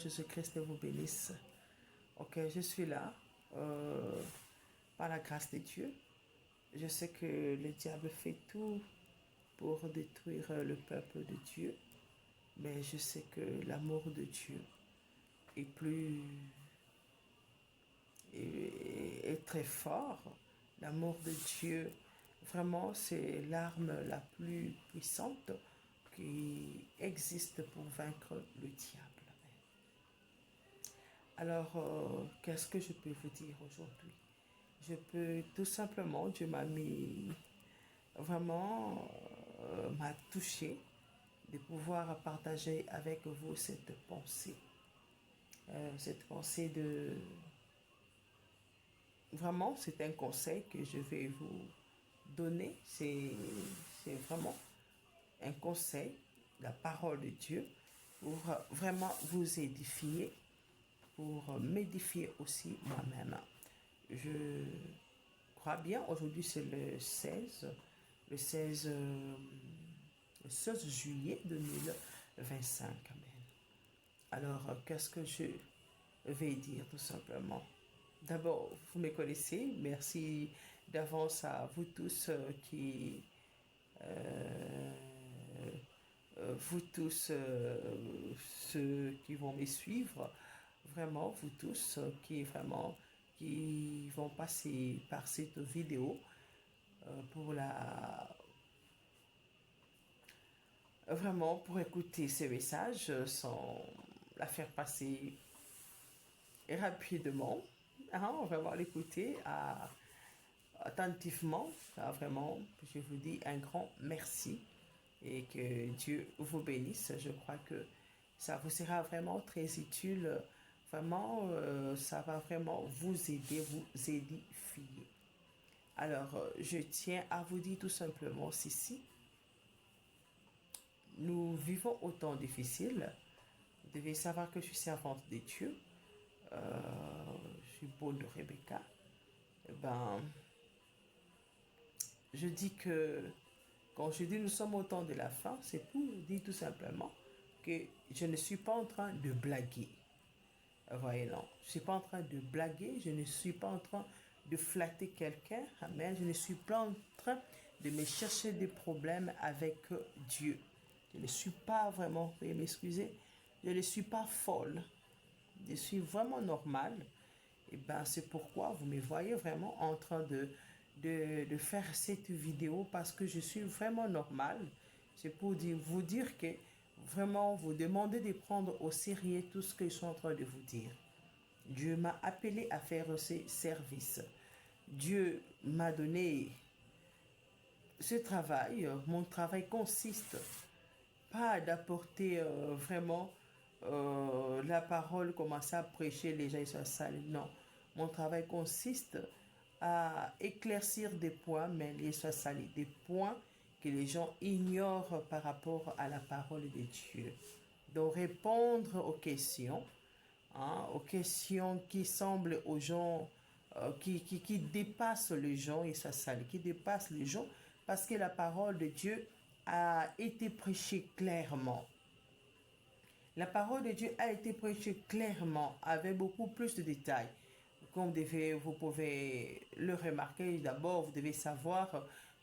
Jésus-Christ vous bénisse. Ok, je suis là par la grâce de Dieu. Je sais que le diable fait tout pour détruire le peuple de Dieu, mais je sais que l'amour de Dieu est est très fort. L'amour de Dieu, vraiment, c'est l'arme la plus puissante qui existe pour vaincre le diable. Alors, qu'est-ce que je peux vous dire aujourd'hui? Je peux tout simplement, Dieu m'a mis vraiment, m'a touché de pouvoir partager avec vous cette pensée. Cette pensée de... Vraiment, c'est un conseil que je vais vous donner. C'est vraiment un conseil, la parole de Dieu, pour vraiment vous édifier, pour m'édifier aussi moi-même. Je crois bien, aujourd'hui c'est le 16, le 16 juillet 2025. Amen. Alors, qu'est-ce que je vais dire tout simplement? D'abord, vous me connaissez, merci d'avance à vous tous vous tous ceux qui vont me suivre, vraiment vous tous qui vont passer par cette vidéo pour vraiment pour écouter ces messages sans la faire passer rapidement, hein, vraiment l'écouter attentivement, vraiment, je vous dis un grand merci et que Dieu vous bénisse. Je crois que ça vous sera vraiment très utile. Vraiment, ça va vraiment vous aider, vous édifier. Alors, je tiens à vous dire tout simplement ceci. Nous vivons au temps difficile. Vous devez savoir que je suis servante de Dieu. Je suis beau de Rebecca. Eh ben, je dis que quand je dis nous sommes au temps de la fin, c'est pour dire tout simplement que je ne suis pas en train de blaguer. Voyez, non, je ne suis pas en train de blaguer, je ne suis pas en train de flatter quelqu'un, amen. Je ne suis pas en train de me chercher des problèmes avec Dieu. Je ne suis pas vraiment, veuillez m'excuser, je ne suis pas folle. Je suis vraiment normale. Et ben c'est pourquoi vous me voyez vraiment en train de faire cette vidéo parce que je suis vraiment normale. C'est pour vous dire que vraiment vous demandez de prendre au sérieux tout ce que je suis en train de vous dire. Dieu m'a appelé à faire ce service. Dieu m'a donné ce travail. Mon travail consiste pas d'apporter vraiment la parole, commencer à prêcher, les gens ils sont sales. Non. Mon travail consiste à éclaircir des points, mais les soient salis, des points que les gens ignorent par rapport à la parole de Dieu. Donc répondre aux questions qui semblent aux gens, qui dépassent les gens et ça sale, qui dépassent les gens parce que la parole de Dieu a été prêchée clairement. La parole de Dieu a été prêchée clairement, avec beaucoup plus de détails. Comme vous pouvez le remarquer, d'abord, vous devez savoir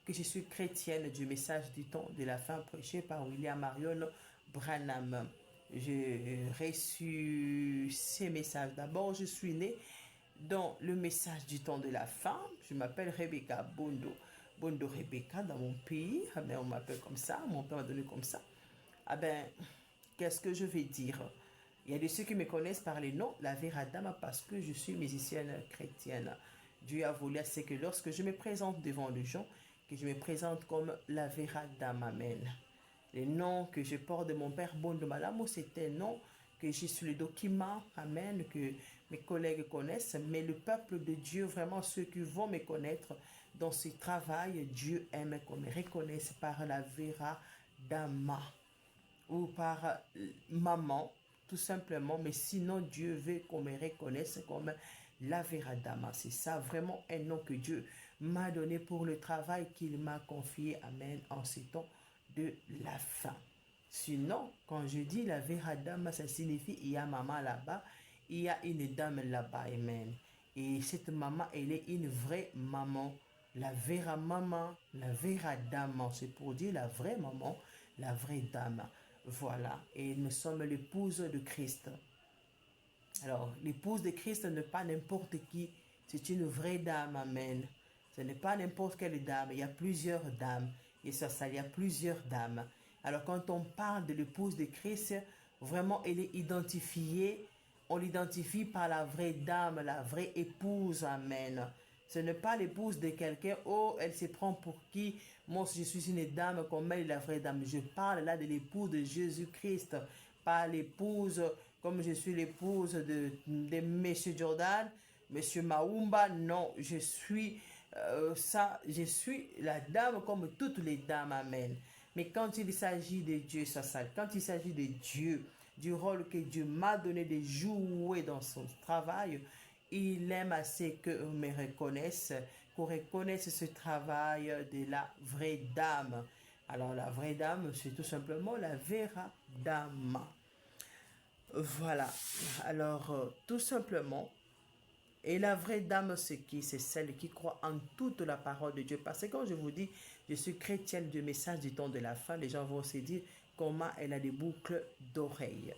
que je suis chrétienne du message du temps de la fin prêché par William Marion Branham. J'ai reçu ces messages. D'abord, je suis née dans le message du temps de la fin. Je m'appelle Rebecca Bondo. Bondo Rebecca dans mon pays. Ah ben, on m'appelle comme ça. Mon père m'a donné comme ça. Ah ben, qu'est-ce que je vais dire? Il y a de ceux qui me connaissent par les noms, la Vera Dama, parce que je suis musicienne chrétienne. Dieu a voulu à ce que lorsque je me présente devant les gens, que je me présente comme la Vera Dama. Amen. Le nom que je porte de mon père Bondo Malamo, c'est un nom que j'ai sur le document, amen, que mes collègues connaissent, mais le peuple de Dieu, vraiment ceux qui vont me connaître dans ce travail, Dieu aime qu'on me reconnaisse par la Vera Dama ou par maman, tout simplement, mais sinon Dieu veut qu'on me reconnaisse comme la Vera Dama. C'est ça vraiment un nom que Dieu m'a donné pour le travail qu'il m'a confié, amen, en ces temps de la fin. Sinon, quand je dis la vraie dame, ça signifie il y a maman là-bas, il y a une dame là-bas, amen. Et cette maman, elle est une vraie maman. La vraie dame, c'est pour dire la vraie maman, la vraie dame. Voilà. Et nous sommes l'épouse de Christ. Alors, l'épouse de Christ n'est pas n'importe qui, c'est une vraie dame, amen. Ce n'est pas n'importe quelle dame, il y a plusieurs dames. Et ça, il y a plusieurs dames. Alors, quand on parle de l'épouse de Christ, vraiment, elle est identifiée, on l'identifie par la vraie dame, la vraie épouse, amen. Ce n'est pas l'épouse de quelqu'un, oh, elle se prend pour qui? Moi, je suis une dame, comme elle est la vraie dame. Je parle là de l'épouse de Jésus-Christ, pas l'épouse comme je suis l'épouse de M. Jordan, M. Maumba. Non, je suis je suis la dame comme toutes les dames, amen. Mais quand il s'agit de Dieu, quand il s'agit de Dieu, du rôle que Dieu m'a donné de jouer dans son travail, il aime assez que me reconnaisse, qu'on reconnaisse ce travail de la vraie dame. Alors la vraie dame, c'est tout simplement la vera dame. Voilà. Alors, tout simplement, et la vraie dame, c'est qui? C'est celle qui croit en toute la parole de Dieu. Parce que quand je vous dis, je suis chrétienne du message du temps de la fin, les gens vont se dire comment elle a des boucles d'oreilles.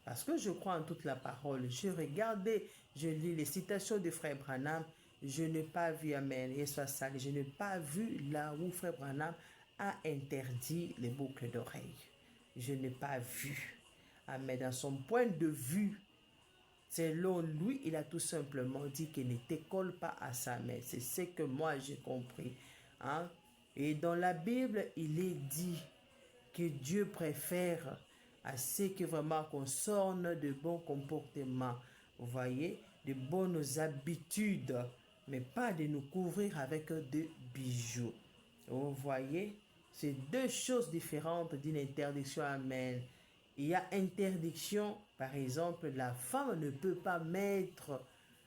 Parce que je crois en toute la parole. Je regardais, je lis les citations de Frère Branham. Je n'ai pas vu, amen, et soit sale, je n'ai pas vu là où Frère Branham a interdit les boucles d'oreilles. Je n'ai pas vu. Mais dans son point de vue, selon lui, il a tout simplement dit qu'il ne t'école pas à sa mère. C'est ce que moi j'ai compris. Hein? Et dans la Bible, il est dit que Dieu préfère à ce que vraiment qu'on sorte de bons comportements. Vous voyez, de bonnes habitudes, mais pas de nous couvrir avec des bijoux. Vous voyez, c'est deux choses différentes d'une interdiction, amen. Il y a interdiction, par exemple, la femme ne peut pas mettre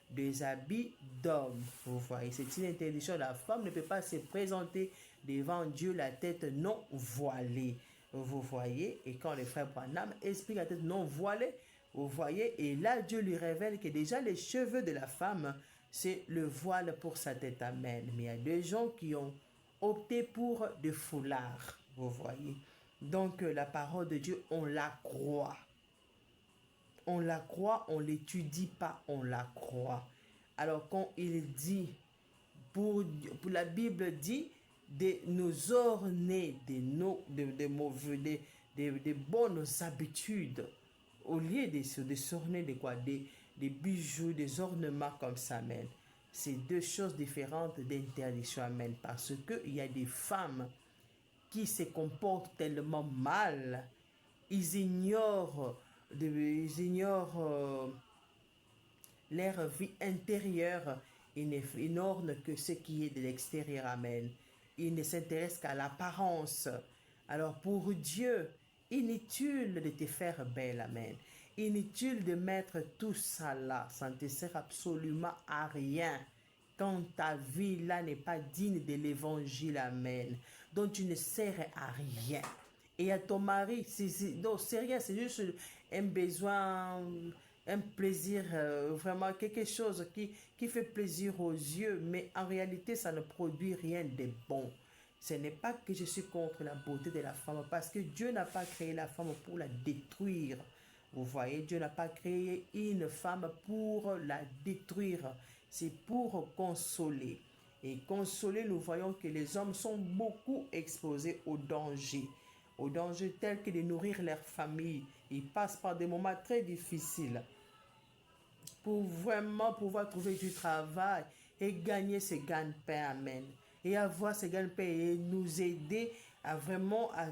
des habits d'homme. Vous voyez, c'est une interdiction. La femme ne peut pas se présenter devant Dieu la tête non voilée. Vous voyez, et quand le frère Branham explique la tête non voilée, vous voyez, et là Dieu lui révèle que déjà les cheveux de la femme, c'est le voile pour sa tête, amen. Mais il y a des gens qui ont opté pour des foulards, vous voyez. Donc la parole de Dieu, on la croit. On la croit, on ne l'étudie pas, on la croit. Alors quand il dit, pour la Bible dit, de nous orner de bonnes habitudes, au lieu de s'orner de quoi, des bijoux, des ornements comme ça, amen. C'est deux choses différentes d'interdiction, amen. Parce qu'il y a des femmes qui se comportent tellement mal, ils ignorent leur vie intérieure, ils n'ignorent que ce qui est de l'extérieur, amen. Ils ne s'intéressent qu'à l'apparence. Alors pour Dieu, inutile de te faire belle, amen. Inutile de mettre tout ça là, ça ne te sert absolument à rien. Quand ta vie là n'est pas digne de l'évangile, amen. Donc tu ne sers à rien. Et à ton mari, non, c'est rien, c'est juste un besoin, un plaisir, vraiment quelque chose qui fait plaisir aux yeux, mais en réalité, ça ne produit rien de bon. Ce n'est pas que je suis contre la beauté de la femme, parce que Dieu n'a pas créé la femme pour la détruire. Vous voyez, Dieu n'a pas créé une femme pour la détruire. C'est pour consoler. Et consoler, nous voyons que les hommes sont beaucoup exposés au danger. Au danger tel que de nourrir leur famille. Ils passent par des moments très difficiles pour vraiment pouvoir trouver du travail et gagner ce gagne-pain, amen. Et avoir ce gagne-pain et nous aider à vraiment à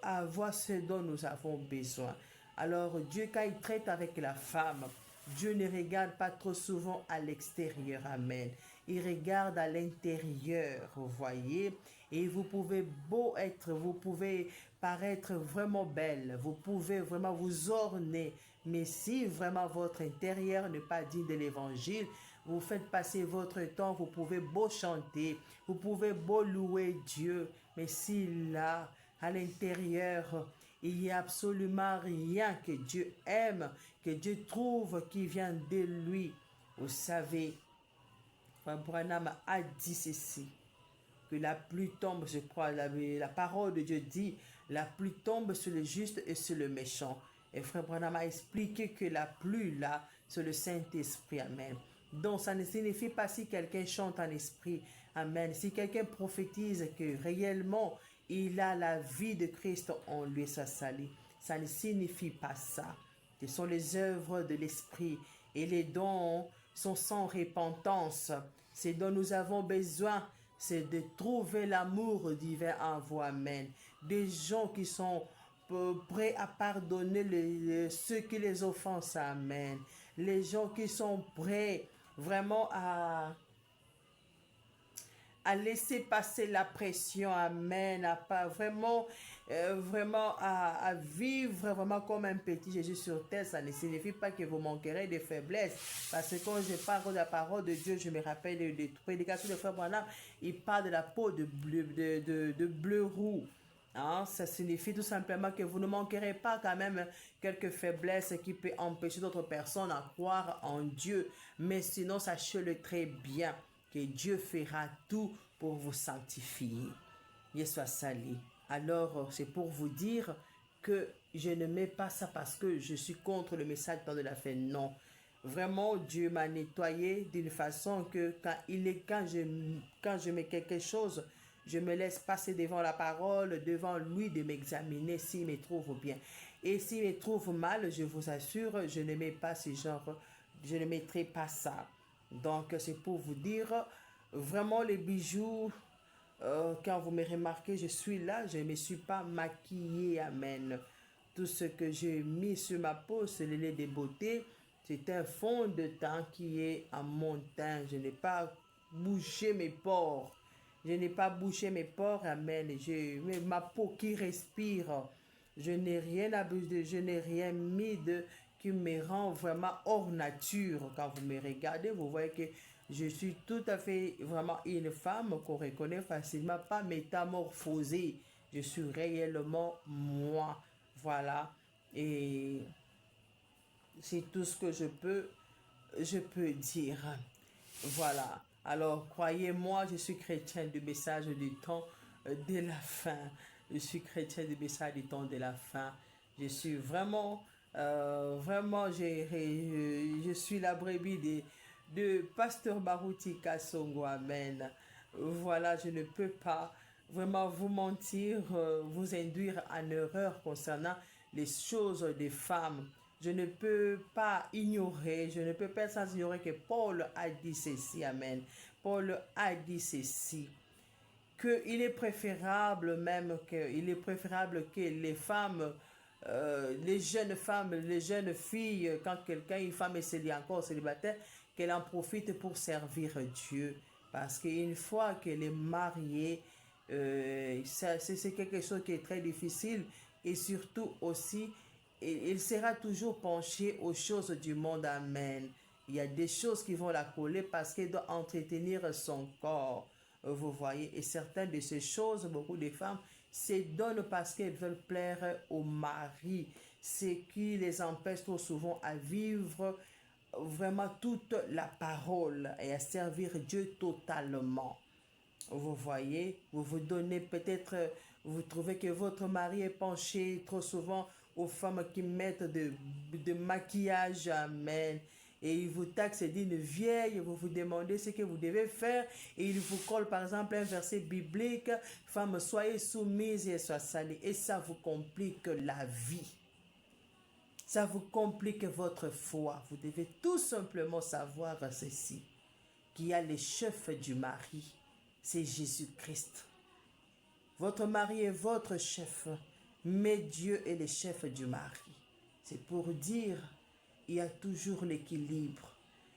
avoir ce dont nous avons besoin. Alors Dieu, quand il traite avec la femme, Dieu ne regarde pas trop souvent à l'extérieur, amen. Il regarde à l'intérieur, vous voyez. Et vous pouvez vous pouvez paraître vraiment belle, vous pouvez vraiment vous orner. Mais si vraiment votre intérieur n'est pas digne de l'évangile, vous faites passer votre temps, vous pouvez beau chanter, vous pouvez beau louer Dieu, mais si là, à l'intérieur, il n'y a absolument rien que Dieu aime, que Dieu trouve qui vient de lui, vous savez, Frère Branham a dit ceci, que la pluie tombe, je crois, la parole de Dieu dit, la pluie tombe sur le juste et sur le méchant. Et Frère Branham a expliqué que la pluie, là, c'est le Saint-Esprit. Amen. Donc, ça ne signifie pas si quelqu'un chante en esprit. Amen. Si quelqu'un prophétise que réellement, il a la vie de Christ en lui, ça salit. Ça ne signifie pas ça. Ce sont les œuvres de l'esprit. Et les dons sont sans repentance. C'est dont nous avons besoin, c'est de trouver l'amour divin en vous. Amen. Des gens qui sont prêts à pardonner ceux qui les offensent. Amen. Les gens qui sont prêts vraiment à laisser passer la pression, amen, à pas vraiment, à vivre vraiment comme un petit Jésus sur terre. Ça ne signifie pas que vous manquerez de faiblesse, parce que quand je parle de la parole de Dieu, je me rappelle des prédications de Frère Branham, il parle de la peau de bleu roux. Hein, ça signifie tout simplement que vous ne manquerez pas quand même quelques faiblesses qui peuvent empêcher d'autres personnes à croire en Dieu. Mais sinon, sachez-le très bien que Dieu fera tout pour vous sanctifier. Dieu soit sali. Alors, c'est pour vous dire que je ne mets pas ça parce que je suis contre le message de la fin. Non. Vraiment, Dieu m'a nettoyé d'une façon que quand je mets quelque chose, je me laisse passer devant la parole, devant lui, de m'examiner s'il me trouve bien. Et s'il me trouve mal, je vous assure, je ne mets pas ce genre, je ne mettrai pas ça. Donc, c'est pour vous dire, vraiment les bijoux, quand vous me remarquez, je suis là, je ne me suis pas maquillée, amen. Tout ce que j'ai mis sur ma peau, c'est le lait de beauté. C'est un fond de teint qui est en mon teint. Je n'ai pas bougé mes pores. Je n'ai pas bouché mes pores, amen. J'ai ma peau qui respire. Je n'ai rien abusé, je n'ai rien mis qui me rend vraiment hors nature. Quand vous me regardez, vous voyez que je suis tout à fait vraiment une femme qu'on reconnaît facilement, pas métamorphosée. Je suis réellement moi. Voilà. Et c'est tout ce que je peux dire. Voilà. Alors, croyez-moi, je suis chrétien du message du temps de la fin. Je suis chrétien du message du temps de la fin. Je suis vraiment, je suis la brebis de Pasteur Baruti Kasongo. Amen. Voilà, je ne peux pas vraiment vous mentir, vous induire en erreur concernant les choses des femmes. Je ne peux pas ignorer, je ne peux pas sans ignorer que Paul a dit ceci, amen. Paul a dit ceci, qu'il est préférable que les femmes, les jeunes femmes, les jeunes filles, quand une femme est encore célibataire, qu'elle en profite pour servir Dieu. Parce qu'une fois qu'elle est mariée, c'est quelque chose qui est très difficile et surtout aussi, il sera toujours penché aux choses du monde. Amen. Il y a des choses qui vont la coller parce qu'elle doit entretenir son corps. Vous voyez, et certaines de ces choses, beaucoup de femmes se donnent parce qu'elles veulent plaire au mari, ce qui les empêche trop souvent à vivre vraiment toute la parole et à servir Dieu totalement. Vous voyez, vous vous donnez peut-être, vous trouvez que votre mari est penché trop souvent aux femmes qui mettent de maquillage, amen. Et il vous taxe d'une vieille, vous vous demandez ce que vous devez faire, et il vous colle par exemple un verset biblique, femme, soyez soumise et soyez salie. Et ça vous complique la vie. Ça vous complique votre foi. Vous devez tout simplement savoir ceci, qu'il y a le chef du mari, c'est Jésus-Christ. Votre mari est votre chef, mais Dieu est le chef du mari. C'est pour dire, il y a toujours l'équilibre.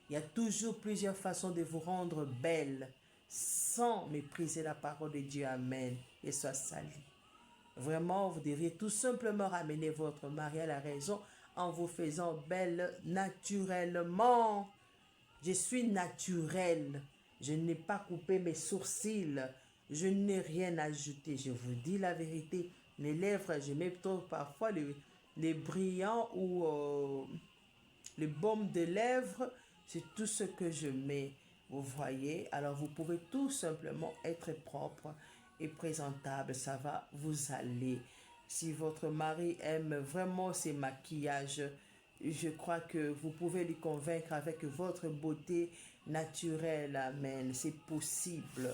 Il y a toujours plusieurs façons de vous rendre belle, sans mépriser la parole de Dieu. Amen. Et soit sali. Vraiment, vous devriez tout simplement ramener votre mari à la raison en vous faisant belle naturellement. Je suis naturel. Je n'ai pas coupé mes sourcils. Je n'ai rien ajouté. Je vous dis la vérité. Les lèvres, je mets parfois les brillants ou les baumes de lèvres. C'est tout ce que je mets. Vous voyez? Alors vous pouvez tout simplement être propre et présentable. Ça va vous aller. Si votre mari aime vraiment ces maquillages, je crois que vous pouvez lui convaincre avec votre beauté naturelle. Amen. C'est possible.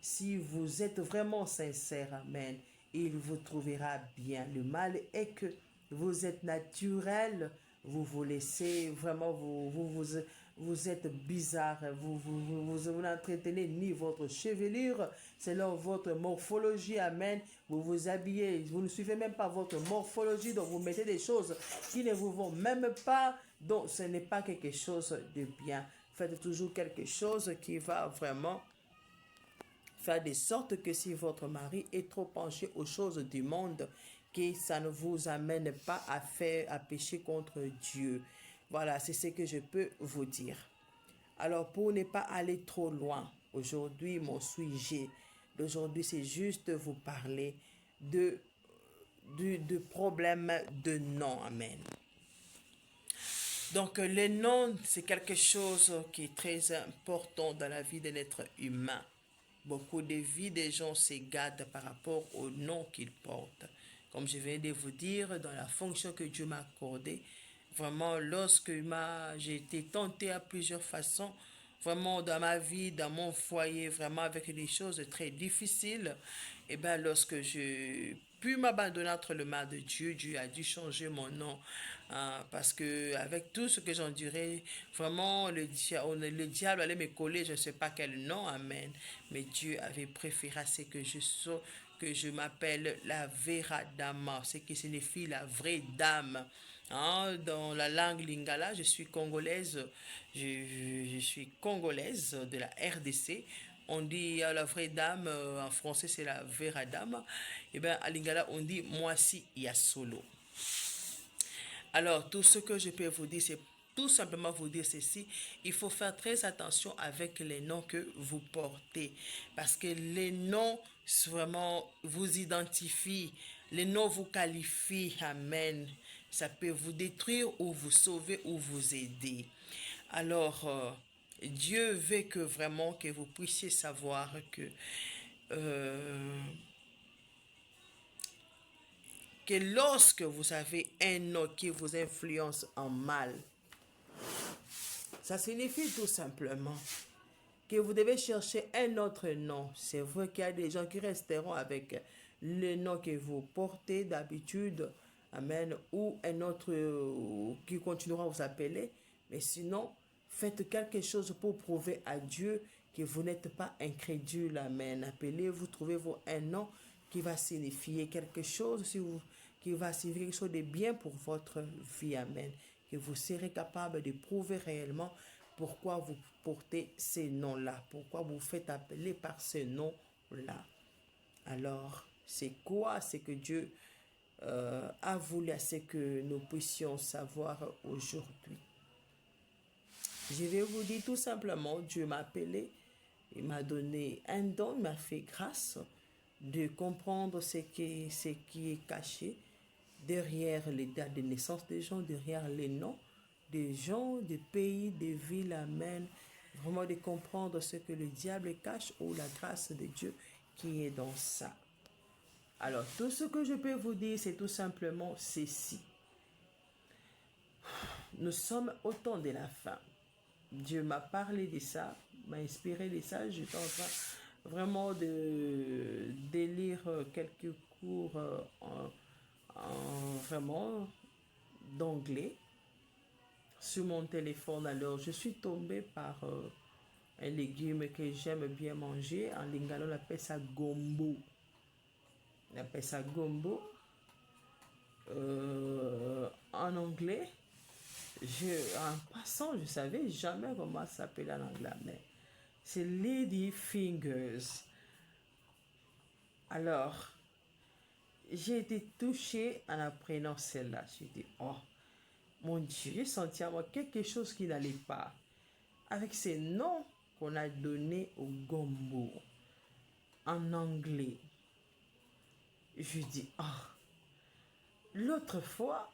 Si vous êtes vraiment sincère, amen, il vous trouvera bien. Le mal est que vous êtes naturel, vous vous laissez vraiment, vous êtes bizarre, vous n'entretenez ni votre chevelure selon votre morphologie, amen. Vous vous habillez, vous ne suivez même pas votre morphologie, donc vous mettez des choses qui ne vous vont même pas, donc ce n'est pas quelque chose de bien. Faites toujours quelque chose qui va vraiment faire de sorte que si votre mari est trop penché aux choses du monde, que ça ne vous amène pas à pécher contre Dieu. Voilà, c'est ce que je peux vous dire. Alors, pour ne pas aller trop loin, aujourd'hui, mon sujet d'aujourd'hui, c'est juste vous parler de problème de nom. Amen. Donc, le nom, c'est quelque chose qui est très important dans la vie de l'être humain. Beaucoup de vies des gens s'égarent par rapport au nom qu'ils portent. Comme je viens de vous dire, dans la fonction que Dieu m'a accordée, vraiment, lorsque j'ai été tentée à plusieurs façons, vraiment dans ma vie, dans mon foyer, vraiment avec des choses très difficiles, et bien lorsque je pu m'abandonner entre les mains de Dieu, Dieu a dû changer mon nom. Parce que avec tout ce que j'endurais, vraiment le diable allait me coller, je ne sais pas quel nom, amen. Mais Dieu avait préféré ce que que je m'appelle la Vera Dama, ce qui signifie la vraie dame. Dans la langue lingala, je suis congolaise, je suis congolaise de la RDC. On dit la vraie dame, en français c'est la Vera Dama. Et bien à lingala, on dit moi si ya solo. Alors, tout ce que je peux vous dire, c'est tout simplement vous dire ceci. Il faut faire très attention avec les noms que vous portez. Parce que les noms, vraiment, vous identifient. Les noms vous qualifient. Amen. Ça peut vous détruire ou vous sauver ou vous aider. Alors, Dieu veut que vraiment que vous puissiez savoir euh, que lorsque vous avez un nom qui vous influence en mal, ça signifie tout simplement que vous devez chercher un autre nom. C'est vrai qu'il y a des gens qui resteront avec le nom que vous portez d'habitude, amen, ou un autre qui continuera à vous appeler. Mais sinon, faites quelque chose pour prouver à Dieu que vous n'êtes pas incrédule, amen. Appelez-vous, trouvez-vous un nom qui va signifier quelque chose, qui va signifier quelque chose de bien pour votre vie, amen. Que vous serez capable de prouver réellement pourquoi vous portez ces noms-là, pourquoi vous faites appeler par ces noms-là. Alors, c'est quoi ce que Dieu a voulu à ce que nous puissions savoir aujourd'hui? Je vais vous dire tout simplement, Dieu m'a appelé, il m'a donné un don, il m'a fait grâce de comprendre ce qui est caché derrière les dates de naissance des gens, derrière les noms des gens, des pays, des villes, amen. Vraiment de comprendre ce que le diable cache ou la grâce de Dieu qui est dans ça. Alors, tout ce que je peux vous dire, c'est tout simplement ceci. Nous sommes au temps de la fin. Dieu m'a parlé de ça, m'a inspiré de ça. J'étais en train vraiment de lire quelques cours vraiment d'anglais sur mon téléphone. Alors, je suis tombée par un légume que j'aime bien manger. En lingala, on appelle ça gombo. On appelle ça gombo. En anglais, en passant, je ne savais jamais comment ça s'appelle en anglais, mais c'est Lady Fingers. Alors, j'ai été touchée en apprenant celle-là. J'ai dit, oh, mon Dieu, j'ai senti à moi quelque chose qui n'allait pas. avec ces noms qu'on a donnés au gombo en anglais. Je dis, l'autre fois,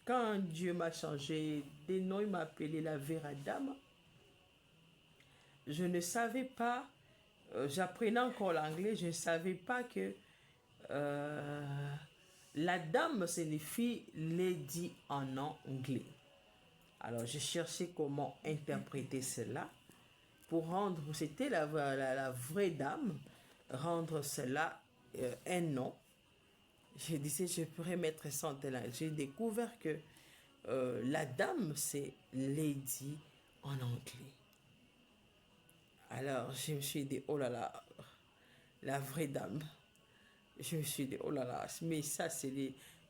quand Dieu m'a changé des noms, il m'a appelé la Vera Dame. Je ne savais pas, j'apprenais encore l'anglais, je ne savais pas que la dame signifie lady en anglais. Alors, j'ai cherché comment interpréter cela pour rendre, c'était la vraie dame, rendre cela un nom. J'ai dit, je pourrais mettre ça en tel. J'ai découvert que la dame, c'est lady en anglais. Alors, je me suis dit, oh là là, la vraie dame. Je me suis dit, oh là là, mais ça,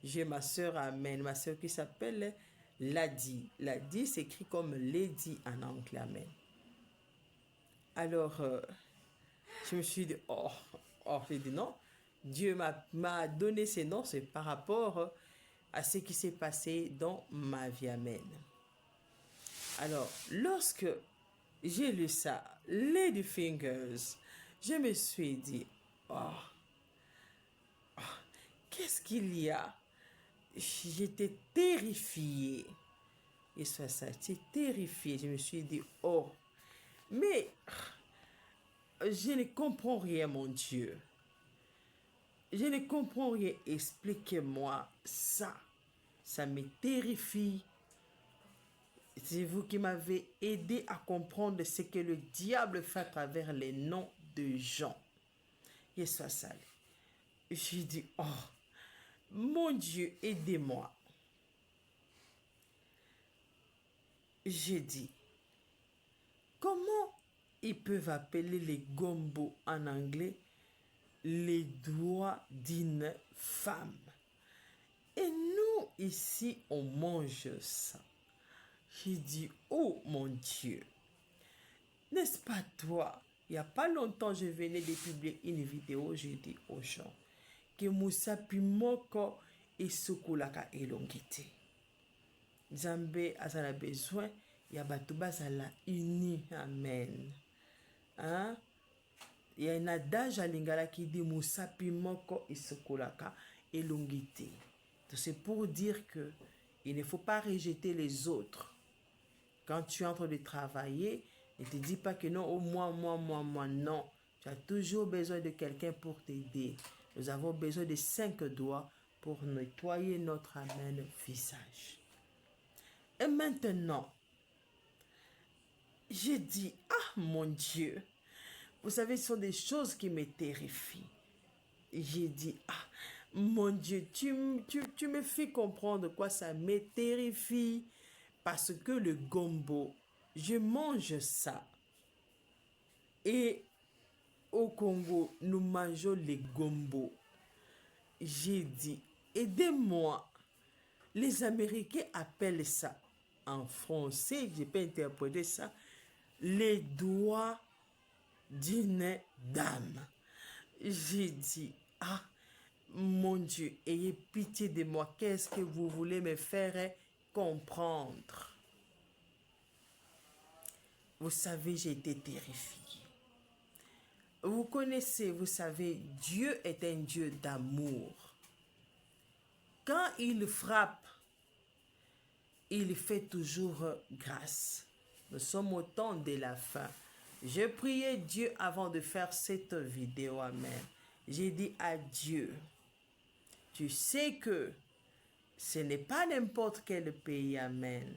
j'ai ma soeur, amen, ma soeur qui s'appelle Ladi. Ladi s'écrit comme lady en anglais, amen. Alors, je me suis dit, j'ai dit non, Dieu m'a donné ces noms, c'est par rapport à ce qui s'est passé dans ma vie, amen. Alors, lorsque j'ai lu ça, Lady Fingers, je me suis dit, qu'est-ce qu'il y a? J'étais terrifiée. Et ça, j'étais terrifiée. Je me suis dit, mais je ne comprends rien, mon Dieu. Je ne comprends rien. Expliquez-moi ça. Ça me terrifie. C'est vous qui m'avez aidé à comprendre ce que le diable fait à travers les noms de gens. Et ça, j'ai dit, mon Dieu, aidez-moi. J'ai dit, comment ils peuvent appeler les gombo en anglais les doigts d'une femme? Et nous, ici, on mange ça. J'ai dit, oh mon Dieu, n'est-ce pas toi? Il n'y a pas longtemps, je venais de publier une vidéo, j'ai dit aux gens que Moussa Pimoko et Sokolaka elongité. Nzambe a besoin, il y a Batouba Zala uni, amen. Hein? Il y a un adage à Lingala qui dit Moussa Pimoko et Sokolaka elongité. C'est pour dire que il ne faut pas rejeter les autres. Quand tu es en train de travailler, ne te dis pas que non, moi, non. Tu as toujours besoin de quelqu'un pour t'aider. Nous avons besoin de 5 doigts pour nettoyer notre amen visage. Et maintenant, j'ai dit, mon Dieu, vous savez, ce sont des choses qui me terrifient. J'ai dit, mon Dieu, tu me fais comprendre quoi ça me terrifie. Parce que le gombo, je mange ça. Et au Congo, nous mangeons les gombo. J'ai dit, aidez-moi. Les Américains appellent ça, en français, je peux interpréter ça, les doigts d'une dame. J'ai dit, mon Dieu, ayez pitié de moi. Qu'est-ce que vous voulez me faire comprendre? Vous savez, j'ai été terrifiée. Vous connaissez, vous savez, Dieu est un Dieu d'amour. Quand il frappe, il fait toujours grâce. Nous sommes au temps de la fin. Je priais Dieu avant de faire cette vidéo, amen. J'ai dit à Dieu, tu sais que ce n'est pas n'importe quel pays, amen.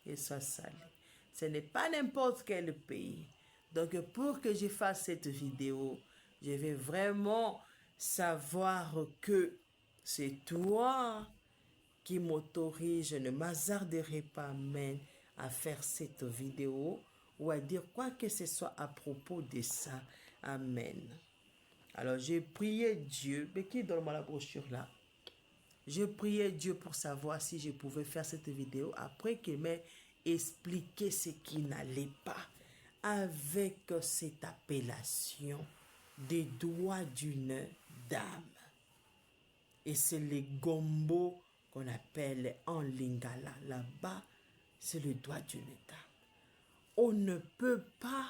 Et ça salue. Ce n'est pas n'importe quel pays. Donc, pour que je fasse cette vidéo, je vais vraiment savoir que c'est toi qui m'autorise. Je ne m'hasarderai pas, amen, à faire cette vidéo ou à dire quoi que ce soit à propos de ça. Amen. Alors, j'ai prié Dieu. Mais qui donne-moi la brochure là? Je priais Dieu pour savoir si je pouvais faire cette vidéo après qu'il m'ait expliqué ce qui n'allait pas avec cette appellation des doigts d'une dame. Et c'est les gombo qu'on appelle en lingala. Là-bas, c'est le doigt d'une dame. on ne peut pas,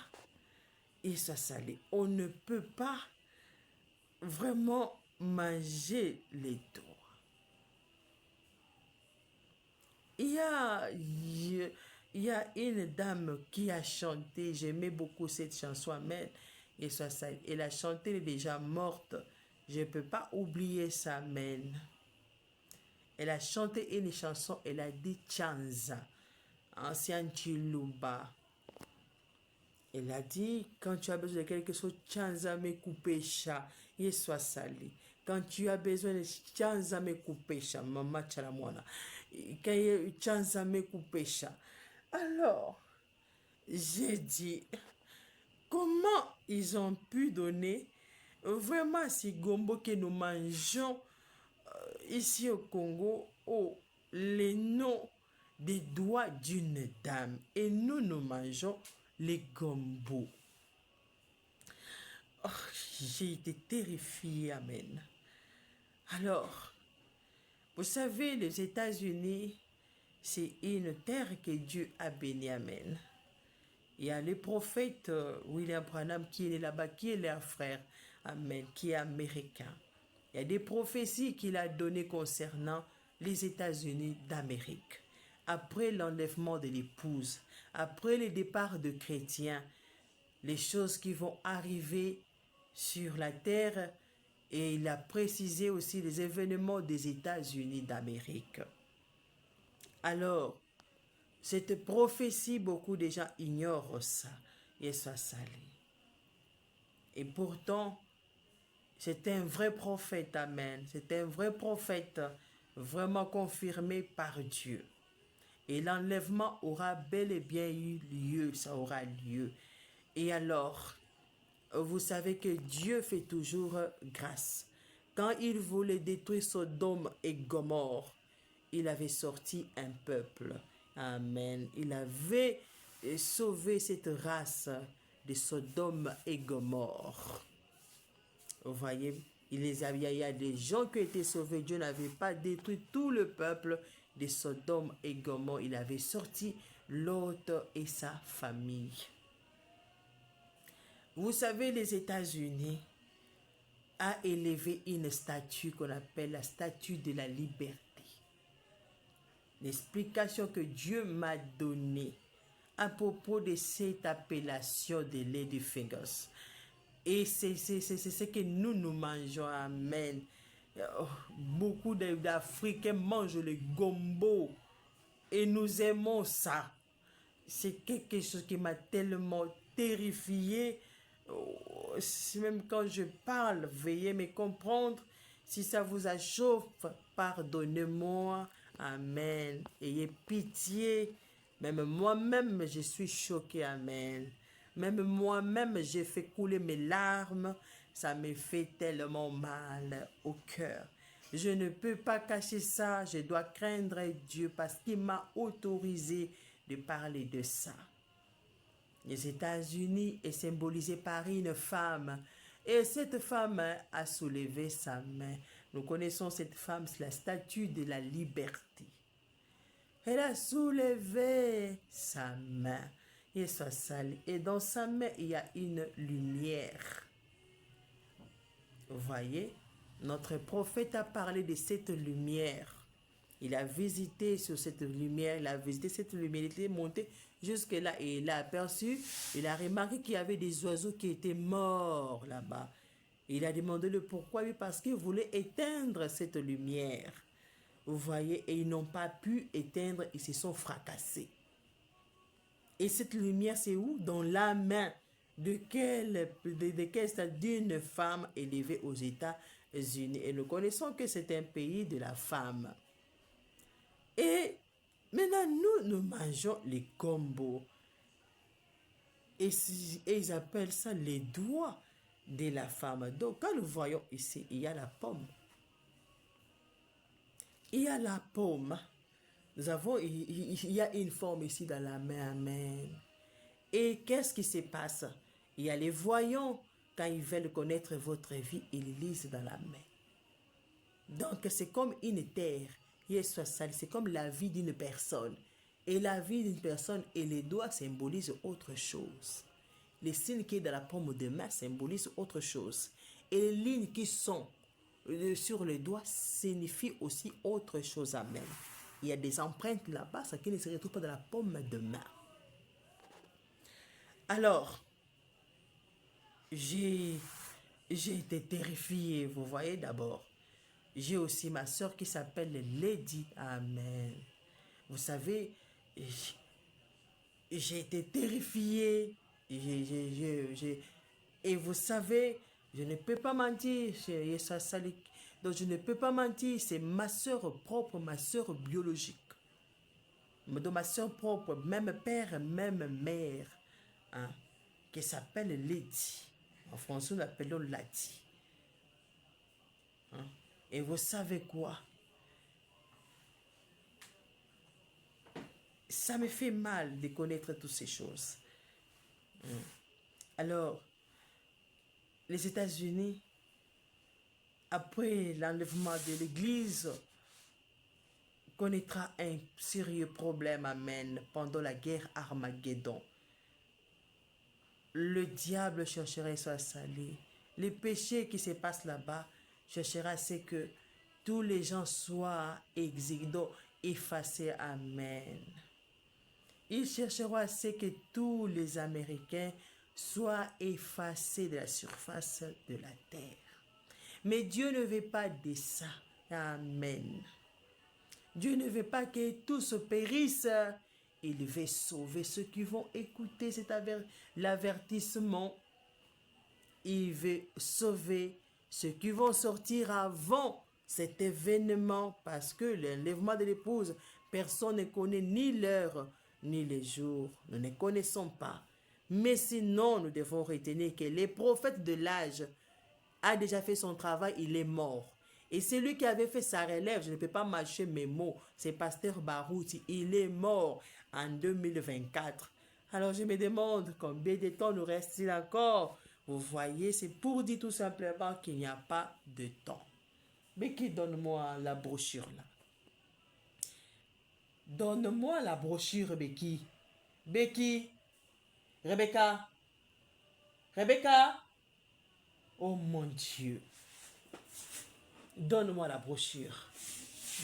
et ça salé, on ne peut pas vraiment manger les doigts. Il y a une dame qui a chanté, j'aimais beaucoup cette chanson, Amen. Et ça, elle a chanté, elle est déjà morte. Je ne peux pas oublier ça, Amen. Elle a chanté une chanson, elle a dit Chanza, ancien Chiluba. Elle a dit, quand tu as besoin de quelque chose, Chanza me couper chat, et soit salé. Quand tu as besoin de Chanza me couper chat, maman chalamwana. Quand Chanza me couper chat. Alors, j'ai dit, comment ils ont pu donner vraiment ces gombo que nous mangeons ici au Congo, les noms des doigts d'une dame. Et nous mangeons les gombo. Oh, j'ai été terrifiée, amen. Alors, vous savez, les États-Unis, c'est une terre que Dieu a bénie, amen. Il y a le prophète William Branham qui est là-bas, qui est leur frère, amen, qui est américain. Il y a des prophéties qu'il a données concernant les États-Unis d'Amérique. Après l'enlèvement de l'épouse, après le départ de chrétiens, les choses qui vont arriver sur la terre, et il a précisé aussi les événements des États-Unis d'Amérique. Alors, cette prophétie, beaucoup de gens ignorent ça, et ça salé. Et pourtant, c'est un vrai prophète, amen. C'est un vrai prophète, vraiment confirmé par Dieu. Et l'enlèvement aura bel et bien eu lieu, ça aura lieu. Et alors, vous savez que Dieu fait toujours grâce. Quand il voulait détruire Sodome et Gomorrhe, il avait sorti un peuple. Amen. Il avait sauvé cette race de Sodome et Gomorrhe. Vous voyez, il y a des gens qui ont été sauvés. Dieu n'avait pas détruit tout le peuple de Sodome et Gomorrhe. Il avait sorti Lot et sa famille. Vous savez, les États-Unis a élevé une statue qu'on appelle la statue de la liberté. L'explication que Dieu m'a donnée à propos de cette appellation de Ladyfingers. Et c'est ce que nous mangeons, amen. Beaucoup d'Africains mangent le gombo et nous aimons ça. C'est quelque chose qui m'a tellement terrifié. Même quand je parle, veuillez me comprendre. Si ça vous achauffe, pardonnez-moi. Amen. Ayez pitié. Même moi-même, je suis choqué. Amen. Même moi-même, j'ai fait couler mes larmes. Ça me fait tellement mal au cœur. Je ne peux pas cacher ça. Je dois craindre Dieu parce qu'il m'a autorisé de parler de ça. Les États-Unis est symbolisé par une femme. Et cette femme a soulevé sa main. Nous connaissons cette femme, c'est la statue de la liberté. Elle a soulevé sa main. Et dans sa main, il y a une lumière. Vous voyez, notre prophète a parlé de cette lumière. Il a visité sur cette lumière, il était monté jusque là et il a aperçu, il a remarqué qu'il y avait des oiseaux qui étaient morts là-bas. Il a demandé le pourquoi, oui, parce qu'il voulait éteindre cette lumière. Vous voyez, et ils n'ont pas pu éteindre, ils se sont fracassés. Et cette lumière, c'est où? Dans la main d'une femme élevée aux États-Unis. Et nous connaissons que c'est un pays de la femme. Et maintenant, nous mangeons les combos. Et ils appellent ça les doigts de la femme. Donc, quand nous voyons ici, il y a la pomme. Il y a la pomme. Il y a une forme ici dans la main. Amen. Et qu'est-ce qui se passe? Il y a les voyants. Quand ils veulent connaître votre vie, ils lisent dans la main. Donc, c'est comme une terre. C'est comme la vie d'une personne. Et la vie d'une personne et les doigts symbolisent autre chose. Les signes qui sont dans la paume de main symbolisent autre chose. Et les lignes qui sont sur les doigts signifient aussi autre chose. Amen. Il y a des empreintes là-bas, ça qui ne se retrouve pas dans la paume de main. Alors, j'ai été terrifié, vous voyez d'abord. J'ai aussi ma soeur qui s'appelle Lady. Amen. Vous savez, j'ai été terrifié. Et vous savez, je ne peux pas mentir. Donc je ne peux pas mentir. C'est ma soeur propre, ma soeur biologique. Donc ma soeur propre, même père, même mère. Hein, qui s'appelle Lady. En français, nous l'appelons Lady. Hein? Et vous savez quoi? Ça me fait mal de connaître toutes ces choses. Alors, les États-Unis, après l'enlèvement de l'Église, connaîtra un sérieux problème, amen, pendant la guerre Armageddon. Le diable chercherait à salir. Les péchés qui se passent là-bas cherchera à ce que tous les gens soient exilés, effacés, amen. Il cherchera à ce que tous les Américains soient effacés de la surface de la terre. Mais Dieu ne veut pas de ça. Amen. Dieu ne veut pas que tous périssent. Il veut sauver ceux qui vont écouter l'avertissement. Il veut sauver ceux qui vont sortir avant cet événement. Parce que l'enlèvement de l'épouse, personne ne connaît ni l'heure ni les jours. Nous ne connaissons pas. Mais sinon, nous devons retenir que le prophète de l'âge a déjà fait son travail, il est mort. Et celui qui avait fait sa relève, je ne peux pas mâcher mes mots, c'est Pasteur Barouti, il est mort en 2024. Alors je me demande combien de temps nous reste-t-il encore? Vous voyez, c'est pour dire tout simplement qu'il n'y a pas de temps. Mais qui donne-moi la brochure là? Donne-moi la brochure, Becky. Becky. Rebecca. Rebecca. Oh mon Dieu. Donne-moi la brochure.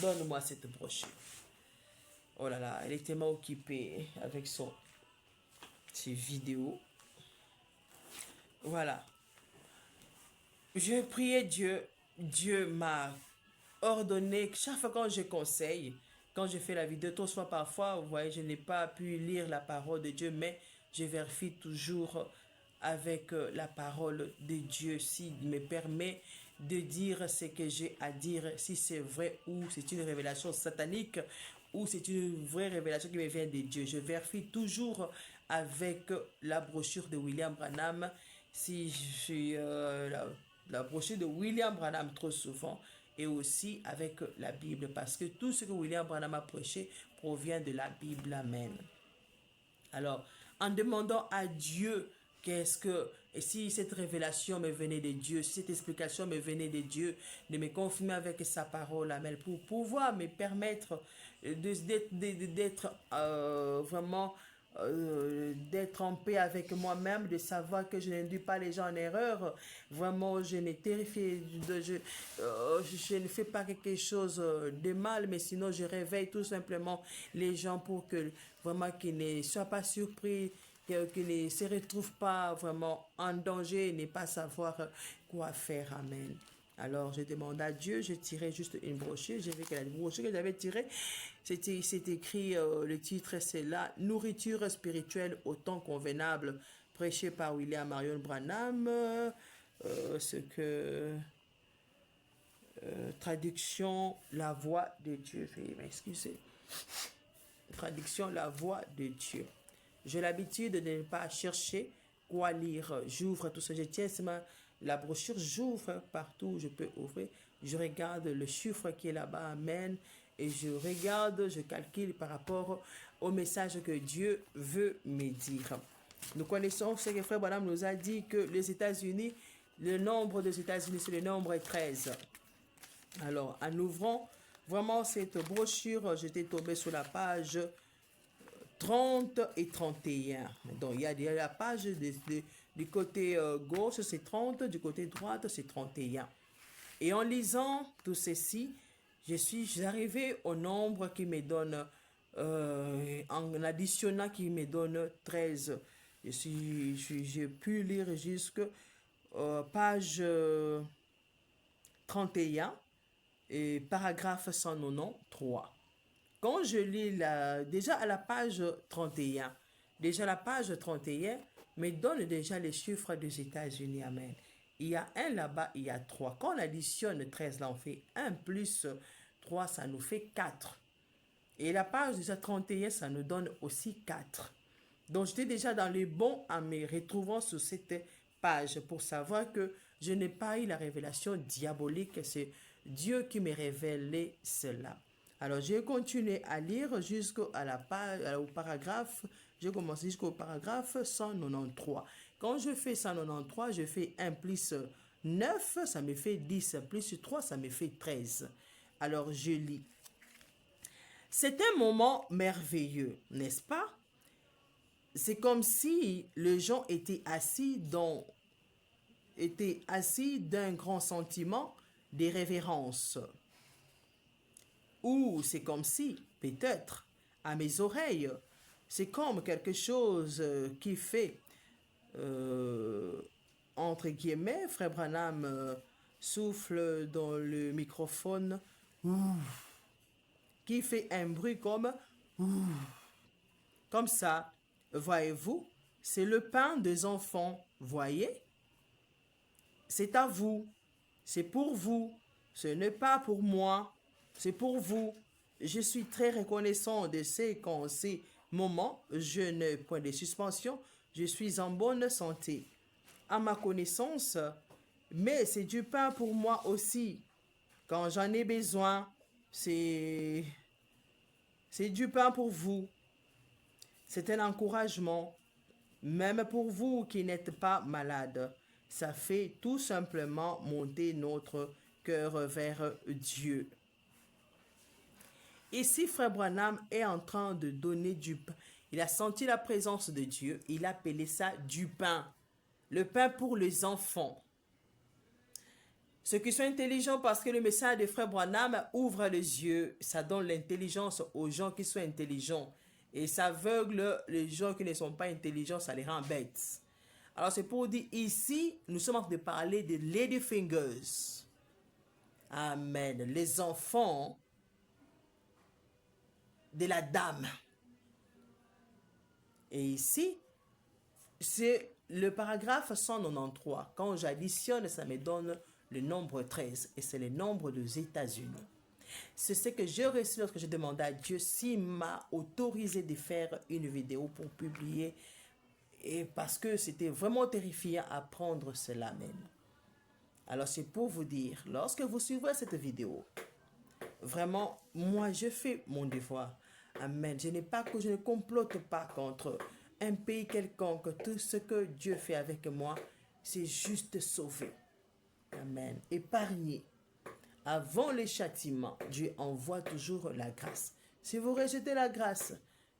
Donne-moi cette brochure. Oh là là, elle est tellement occupée avec ses vidéos. Voilà. Je priais Dieu. Dieu m'a ordonné, chaque fois quand je conseille, quand je fais la vidéo, tout soit parfois, vous voyez, je n'ai pas pu lire la parole de Dieu, mais je vérifie toujours avec la parole de Dieu, s'il me permet de dire ce que j'ai à dire, si c'est vrai ou c'est une révélation satanique ou c'est une vraie révélation qui me vient de Dieu. Je vérifie toujours avec la brochure de William Branham, si j'ai la brochure de William Branham trop souvent, et aussi avec la Bible, parce que tout ce que William Branham a prêché provient de la Bible. Amen. Alors, en demandant à Dieu, et si cette révélation me venait de Dieu, si cette explication me venait de Dieu, de me confirmer avec sa parole, amen, pour pouvoir me permettre d'être vraiment d'être en paix avec moi-même, de savoir que je n'induis pas les gens en erreur. Vraiment, je n'ai terrifié, je ne fais pas quelque chose de mal, mais sinon je réveille tout simplement les gens pour que vraiment qu'ils ne soient pas surpris, qu'ils ne se retrouvent pas vraiment en danger et ne pas savoir quoi faire. Amen. Alors, je demande à Dieu, je tirais juste une brochure. J'ai vu que la brochure que j'avais tirée, c'est écrit, le titre, c'est là, Nourriture spirituelle au temps convenable, prêché par William Marion Branham. Traduction, la voix de Dieu. Veuillez m'excuser. Traduction, la voix de Dieu. J'ai l'habitude de ne pas chercher quoi lire. J'ouvre tout ça. Je tiens la brochure, j'ouvre partout où je peux ouvrir. Je regarde le chiffre qui est là-bas, amen. Et je regarde, je calcule par rapport au message que Dieu veut me dire. Nous connaissons ce que Frère Branham nous a dit, que les États-Unis, le nombre des États-Unis, c'est le nombre 13. Alors, en ouvrant vraiment cette brochure, j'étais tombé sur la page 30 et 31. Donc, il y a la page du côté gauche, c'est 30, du côté droite, c'est 31. Et en lisant tout ceci, je suis arrivé au nombre qui me donne, en additionnant, qui me donne 13. J'ai pu lire jusqu'à page 31 et paragraphe 193. Quand je lis déjà à la page 31, déjà la page 31 me donne déjà les chiffres des États-Unis. Amen. Il y a un là-bas, il y a 3. Quand on additionne 13, là, on fait 1 plus 3, ça nous fait 4. Et la page déjà 31, ça nous donne aussi 4. Donc, j'étais déjà dans les bons en me retrouvant sur cette page pour savoir que je n'ai pas eu la révélation diabolique. C'est Dieu qui me révélait cela. Alors, j'ai continué à lire jusqu'à la page, au paragraphe. J'ai commencé jusqu'au paragraphe 193. Quand je fais 193, je fais 1 plus 9, ça me fait 10. Plus 3, ça me fait 13. Alors, je lis. C'est un moment merveilleux, n'est-ce pas? C'est comme si les gens étaient assis d'un grand sentiment de révérence. Ou c'est comme si, peut-être, à mes oreilles, c'est comme quelque chose qui fait, entre guillemets, Frère Branham souffle dans le microphone, qui fait un bruit comme ça. Voyez-vous, c'est le pain des enfants, voyez? C'est à vous, c'est pour vous, ce n'est pas pour moi, c'est pour vous. Je suis très reconnaissant de qu'en ces moments, je n'ai point de suspension, je suis en bonne santé. À ma connaissance, mais c'est du pain pour moi aussi. Quand j'en ai besoin, c'est du pain pour vous. C'est un encouragement, même pour vous qui n'êtes pas malade. Ça fait tout simplement monter notre cœur vers Dieu. Ici, Frère Branham est en train de donner du pain. Il a senti la présence de Dieu. Il appelait ça du pain. Le pain pour les enfants. Ceux qui sont intelligents, parce que le message de Frère Branham ouvre les yeux. Ça donne l'intelligence aux gens qui sont intelligents. Et ça aveugle les gens qui ne sont pas intelligents, ça les rend bêtes. Alors c'est pour dire ici, nous sommes en train de parler de Ladyfingers. Amen. Les enfants de la dame. Et ici, c'est le paragraphe 193. Quand j'additionne, ça me donne le nombre 13. Et c'est le nombre des États-Unis. C'est ce que j'ai reçu lorsque j'ai demandé à Dieu s'il m'a autorisé de faire une vidéo pour publier. Et parce que c'était vraiment terrifiant à prendre cela même. Alors c'est pour vous dire, lorsque vous suivrez cette vidéo, vraiment, moi je fais mon devoir. Amen. Je ne complote pas contre un pays quelconque. Tout ce que Dieu fait avec moi, c'est juste sauver. Amen. Épargner. Avant les châtiments, Dieu envoie toujours la grâce. Si vous rejetez la grâce,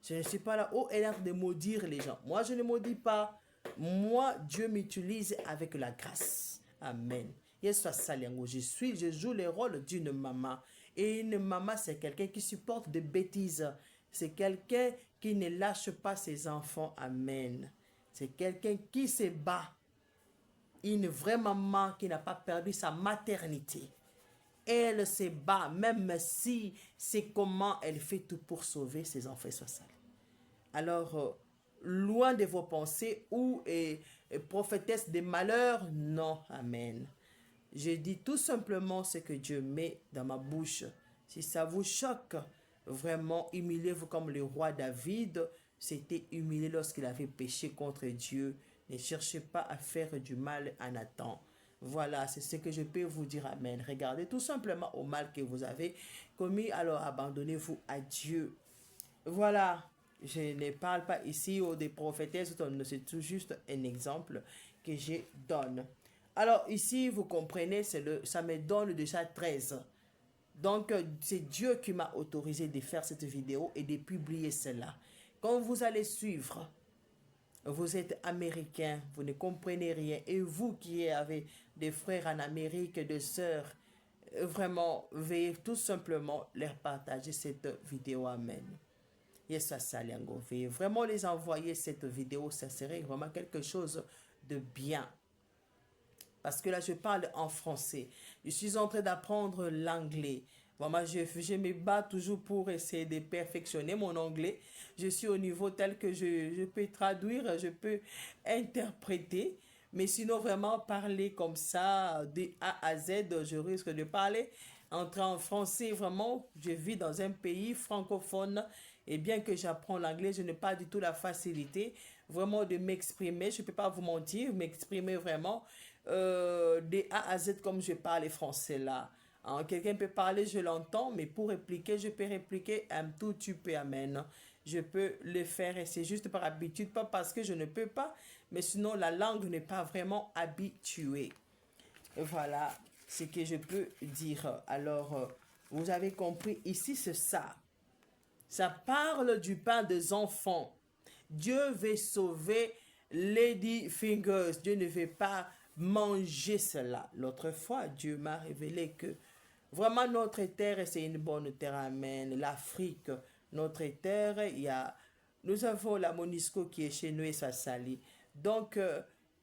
je ne suis pas là haut et l'air de maudire les gens. Moi, je ne maudis pas. Moi, Dieu m'utilise avec la grâce. Amen. Je joue le rôle d'une maman. Et une maman, c'est quelqu'un qui supporte des bêtises. C'est quelqu'un qui ne lâche pas ses enfants. Amen. C'est quelqu'un qui se bat. Une vraie maman qui n'a pas perdu sa maternité. Elle se bat, même si c'est comment elle fait tout pour sauver ses enfants sociaux. Alors, loin de vos pensées ou prophétesse des malheurs, non, amen. Je dis tout simplement ce que Dieu met dans ma bouche. Si ça vous choque, vraiment, humiliez-vous comme le roi David s'était humilié lorsqu'il avait péché contre Dieu. Ne cherchez pas à faire du mal à Nathan. Voilà, c'est ce que je peux vous dire. Amen. Regardez tout simplement au mal que vous avez commis, alors abandonnez-vous à Dieu. Voilà, je ne parle pas ici des prophétesses, c'est tout juste un exemple que je donne. Alors ici, vous comprenez, ça me donne déjà 13. Donc, c'est Dieu qui m'a autorisé de faire cette vidéo et de publier cela. Quand vous allez suivre, vous êtes américain, vous ne comprenez rien. Et vous qui avez des frères en Amérique, des sœurs, vraiment, veuillez tout simplement leur partager cette vidéo. Amen. Yes, veuillez vraiment les envoyer cette vidéo. Ça serait vraiment quelque chose de bien. Parce que là, je parle en français. Je suis en train d'apprendre l'anglais. Vraiment, je me bats toujours pour essayer de perfectionner mon anglais. Je suis au niveau tel que je peux traduire, je peux interpréter. Mais sinon, vraiment, parler comme ça, de A à Z, je risque de parler. Entrer en français, vraiment, je vis dans un pays francophone. Et bien que j'apprends l'anglais, je n'ai pas du tout la facilité vraiment de m'exprimer. Je ne peux pas vous mentir, m'exprimer vraiment de A à Z comme je parle français là. Hein, quelqu'un peut parler, je l'entends, mais pour répliquer, je peux répliquer un tout petit peu, amen. Je peux le faire et c'est juste par habitude, pas parce que je ne peux pas, mais sinon la langue n'est pas vraiment habituée. Et voilà ce que je peux dire. Alors, vous avez compris, ici c'est ça. Ça parle du pain des enfants. Dieu veut sauver Lady Fingers. Dieu ne veut pas manger cela. L'autre fois, Dieu m'a révélé que vraiment notre terre, c'est une bonne terre. Amen. L'Afrique, notre terre, nous avons la Monisco qui est chez nous et ça salit. Donc,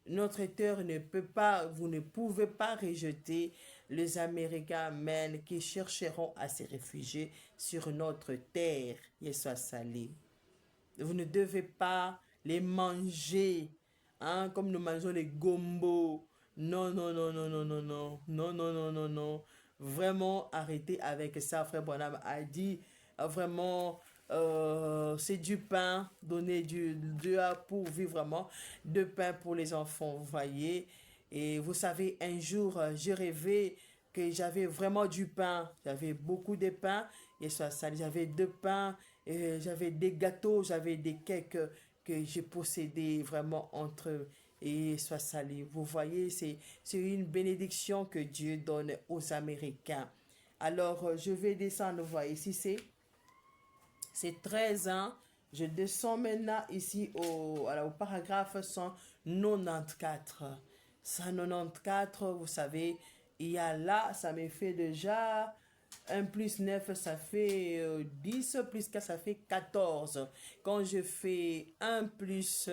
notre terre ne peut pas, vous ne pouvez pas rejeter les Américains, amen, qui chercheront à se réfugier sur notre terre et soit salé. Vous ne devez pas les manger, hein, comme nous mangeons les gombo. Non, non, non, non, non, non, non, non, non, non, non, non. Vraiment, arrêtez avec ça, frère Bonham a dit, vraiment, c'est du pain, donner Dieu a pour vivre vraiment, de pain pour les enfants, vous voyez. Et vous savez, un jour, j'ai rêvé que j'avais vraiment du pain. J'avais beaucoup de pain. Et ça, j'avais deux pains, j'avais des gâteaux, j'avais des cakes que j'ai possédés vraiment entre eux. Et soit salé. Vous voyez, c'est une bénédiction que Dieu donne aux Américains. Alors, je vais descendre, vous voyez, ici c'est 13 ans. Je descends maintenant ici au paragraphe 194. 194, vous savez, il y a là, ça me fait déjà 1 plus 9, ça fait 10, plus 4, ça fait 14. Quand je fais 1 plus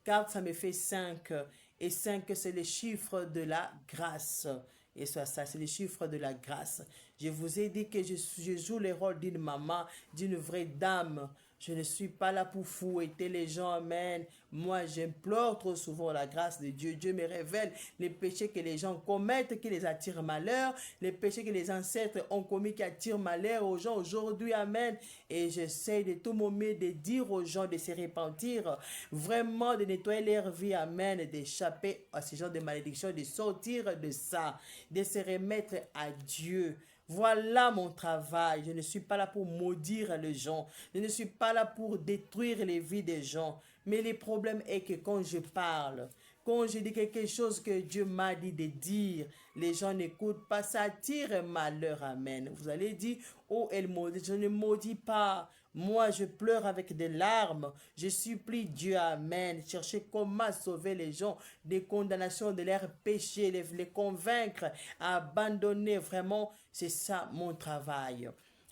4, ça me fait 5. Et 5, c'est le chiffre de la grâce. Et ça, c'est le chiffre de la grâce. Je vous ai dit que je joue le rôle d'une maman, d'une vraie dame. Je ne suis pas là pour fouetter les gens, amen. Moi, j'implore trop souvent la grâce de Dieu. Dieu me révèle les péchés que les gens commettent, qui les attirent malheur, les péchés que les ancêtres ont commis qui attirent malheur aux gens aujourd'hui, amen. Et j'essaie de tout moment de dire aux gens de se repentir, vraiment de nettoyer leur vie, amen, d'échapper à ce genre de malédiction, de sortir de ça, de se remettre à Dieu. Voilà mon travail. Je ne suis pas là pour maudire les gens. Je ne suis pas là pour détruire les vies des gens. Mais le problème est que quand je parle, quand je dis quelque chose que Dieu m'a dit de dire, les gens n'écoutent pas, ça attire malheur. Amen. Vous allez dire, oh, elle maudit. Je ne maudis pas. Moi, je pleure avec des larmes. Je supplie Dieu, amen. Chercher comment sauver les gens des condamnations de leurs péchés, les convaincre à abandonner. Vraiment, c'est ça mon travail.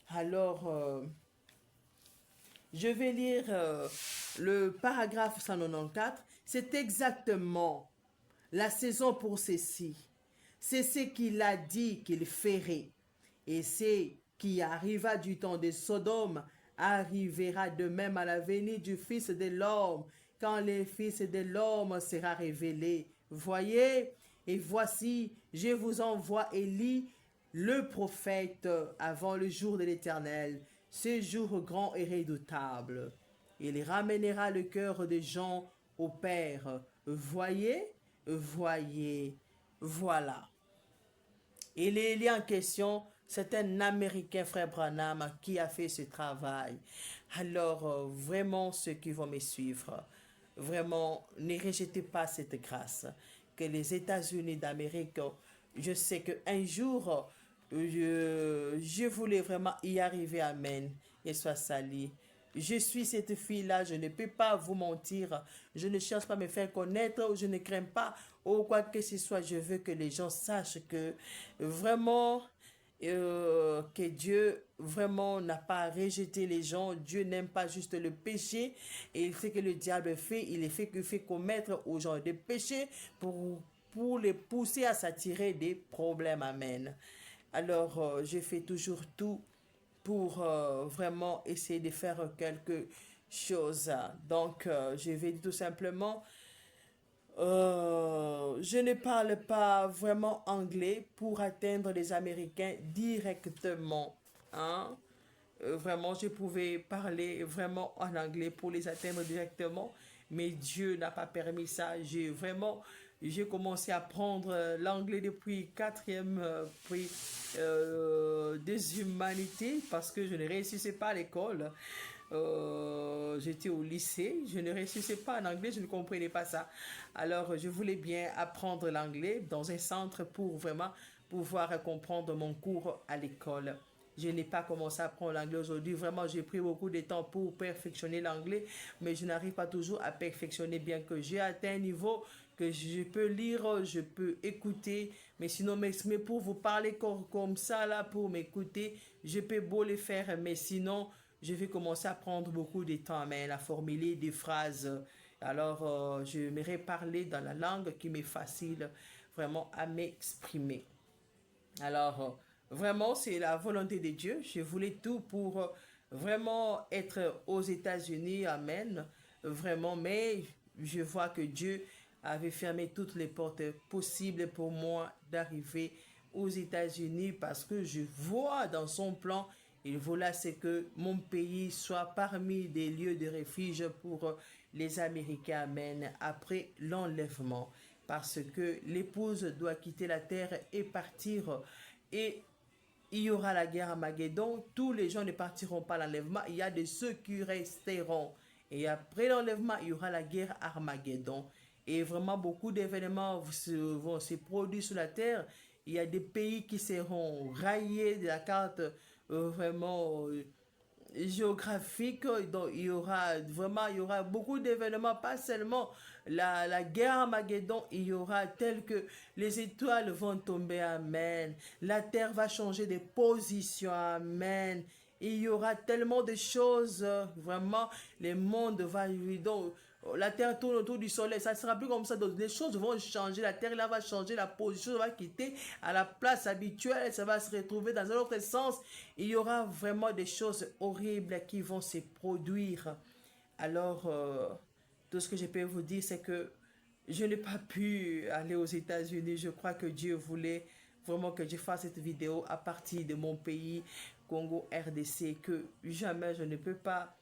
Alors, je vais lire le paragraphe 194. C'est exactement la saison pour ceci. C'est ce qu'il a dit qu'il ferait. Et c'est qui arriva du temps de Sodome arrivera de même à la venue du Fils de l'homme, quand le Fils de l'homme sera révélé. Voyez, et voici, je vous envoie Élie, le prophète, avant le jour de l'Éternel, ce jour grand et redoutable. Il ramènera le cœur des gens au Père. Voyez, voyez, voilà. Et l'Élie en question, c'est un Américain, frère Branham, qui a fait ce travail. Alors, vraiment, ceux qui vont me suivre, vraiment, ne rejetez pas cette grâce. Que les États-Unis d'Amérique, je sais qu'un jour, je voulais vraiment y arriver, amen, et soit sali. je suis cette fille-là, je ne peux pas vous mentir, je ne cherche pas à me faire connaître, je ne crains pas, ou quoi que ce soit, je veux que les gens sachent que vraiment, que Dieu vraiment n'a pas rejeté les gens. Dieu n'aime pas juste le péché. Et ce que le diable fait, il fait commettre aux gens des péchés pour les pousser à s'attirer des problèmes. Amen. Alors, je fais toujours tout pour vraiment essayer de faire quelque chose. Donc, je vais tout simplement je ne parle pas vraiment anglais pour atteindre les Américains directement. Hein? Vraiment, je pouvais parler vraiment en anglais pour les atteindre directement, mais Dieu n'a pas permis ça. J'ai commencé à apprendre l'anglais depuis quatrième prix des humanités parce que je ne réussissais pas à l'école. J'étais au lycée, je ne réussissais pas en anglais, je ne comprenais pas ça. Alors, je voulais bien apprendre l'anglais dans un centre pour vraiment pouvoir comprendre mon cours à l'école. Je n'ai pas commencé à apprendre l'anglais aujourd'hui. Vraiment, j'ai pris beaucoup de temps pour perfectionner l'anglais, mais je n'arrive pas toujours à perfectionner, bien que j'ai atteint un niveau que je peux lire, je peux écouter, mais sinon, mais pour vous parler comme ça, là, pour m'écouter, je peux beau le faire, mais sinon, je vais commencer à prendre beaucoup de temps, mais à formuler des phrases. Alors, je m'aimerais parler dans la langue qui m'est facile vraiment à m'exprimer. Alors, vraiment, c'est la volonté de Dieu. Je voulais tout pour vraiment être aux États-Unis. Amen. Vraiment, mais je vois que Dieu avait fermé toutes les portes possibles pour moi d'arriver aux États-Unis parce que je vois dans son plan, il voulait c'est que mon pays soit parmi des lieux de refuge pour les Américains. Amen. Après l'enlèvement parce que l'épouse doit quitter la terre et partir. Et il y aura la guerre à Magédon. Tous les gens ne partiront pas à l'enlèvement. Il y a de ceux qui resteront. Et après l'enlèvement, il y aura la guerre à Armageddon. Et vraiment, beaucoup d'événements vont se produire sur la terre. Il y a des pays qui seront raillés de la carte vraiment géographique. Donc, il y aura beaucoup d'événements, pas seulement la guerre Armageddon, il y aura tel que les étoiles vont tomber, amen. La terre va changer de position, amen. Il y aura tellement de choses, vraiment, le monde va, donc, la terre tourne autour du soleil, ça ne sera plus comme ça, donc les choses vont changer, la terre là va changer, la position va quitter à la place habituelle, ça va se retrouver dans un autre sens, il y aura vraiment des choses horribles qui vont se produire. Alors, tout ce que je peux vous dire, c'est que je n'ai pas pu aller aux États-Unis. Je crois que Dieu voulait vraiment que je fasse cette vidéo à partir de mon pays, Congo RDC, que jamais je ne peux pas